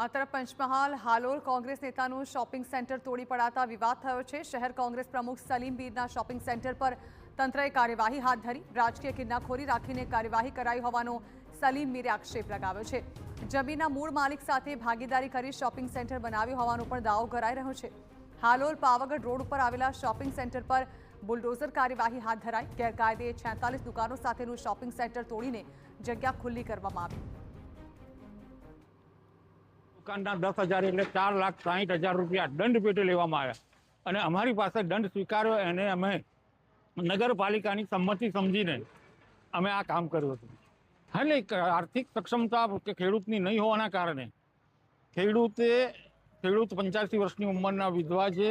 આ તરફ Panchmahal Halol Congress નેતાનું shopping centre તોડી પડાતા વિવાદ થયો છે। શહેર કોંગ્રેસ પ્રમુખ સલીમ મીરના શોપિંગ સેન્ટર પર તંત્રએ કાર્યવાહી હાથ ધરી। રાજકીય કિન્નાખોરી રાખીને કાર્યવાહી કરાઈ હોવાનો સલીમ મીરે આક્ષેપ લગાવ્યો છે। જમીનના મૂળ માલિક સાથે ભાગીદારી કરી શોપિંગ સેન્ટર બનાવ્યું હોવાનો પણ દાવો કરાઈ રહ્યો છે। હાલોલ પાવાગઢ રોડ ઉપર આવેલા શોપિંગ સેન્ટર પર બુલડોઝર કાર્યવાહી હાથ ધરાઈ। ગેરકાયદે 46 દુકાનો સાથેનું શોપિંગ સેન્ટર તોડીને જગ્યા ખુલ્લી કરવામાં આવી। દુકાનના 10,000 એટલે 4,60,000 રૂપિયા દંડ પેટે લેવામાં આવ્યા અને અમારી પાસે દંડ સ્વીકાર્યો એને અમે નગરપાલિકાની સંમતિ સમજીને અમે આ કામ કર્યું હતું। એટલે આર્થિક સક્ષમતા કે ખેડૂતની નહીં હોવાના કારણે ખેડૂત 85 વર્ષની ઉંમરના વિધવા છે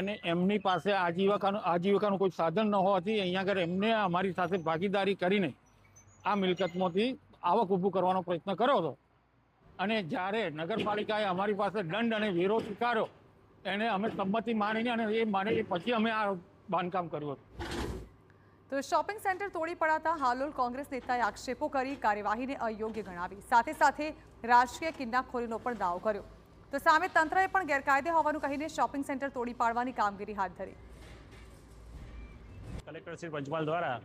અને એમની પાસે આજીવિકાનું કોઈ સાધન ન હોવાથી અહીંયા આગળ એમને અમારી સાથે ભાગીદારી કરીને આ મિલકતમાંથી આવક ઊભું કરવાનો પ્રયત્ન કર્યો હતો અને જ્યારે નગરપાલિકાએ અમારી પાસે દંડ અને વેરો સ્વીકાર્યો એને અમે સંમતિ માનીને અને એ માની પછી અમે આ બાંધકામ કર્યું હતું। તો શોપિંગ સેન્ટર તોડી પડાતા હાલોલ કોંગ્રેસ નેતાએ આક્ષેપો કરી કાર્યવાહીને અયોગ્ય ગણાવી। સાથે સાથે રાજકીય કિન્નાખોરીનો પણ દાવો કર્યો। તો સામે તંત્રએ પણ ગેરકાયદે હોવાનું કહીને શોપિંગ સેન્ટર તોડી પાડવાની કામગીરી હાથ ધરી। કલેક્ટર શ્રી પંચમહાલ દ્વારા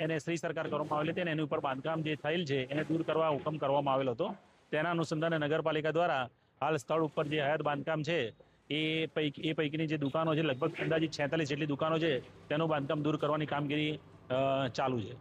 એને શ્રી સરકાર કરવામાં આવેલી હતી અને એની ઉપર બાંધકામ જે થયેલ છે એને દૂર કરવા હુકમ કરવામાં આવેલો હતો। તેના અનુસંધાને નગરપાલિકા દ્વારા હાલ સ્થળ ઉપર જે હયાત બાંધકામ છે એ પૈકીની જે દુકાનો છે લગભગ અંદાજિત 46 જેટલી દુકાનો છે તેનું બાંધકામ દૂર કરવાની કામગીરી ચાલુ છે।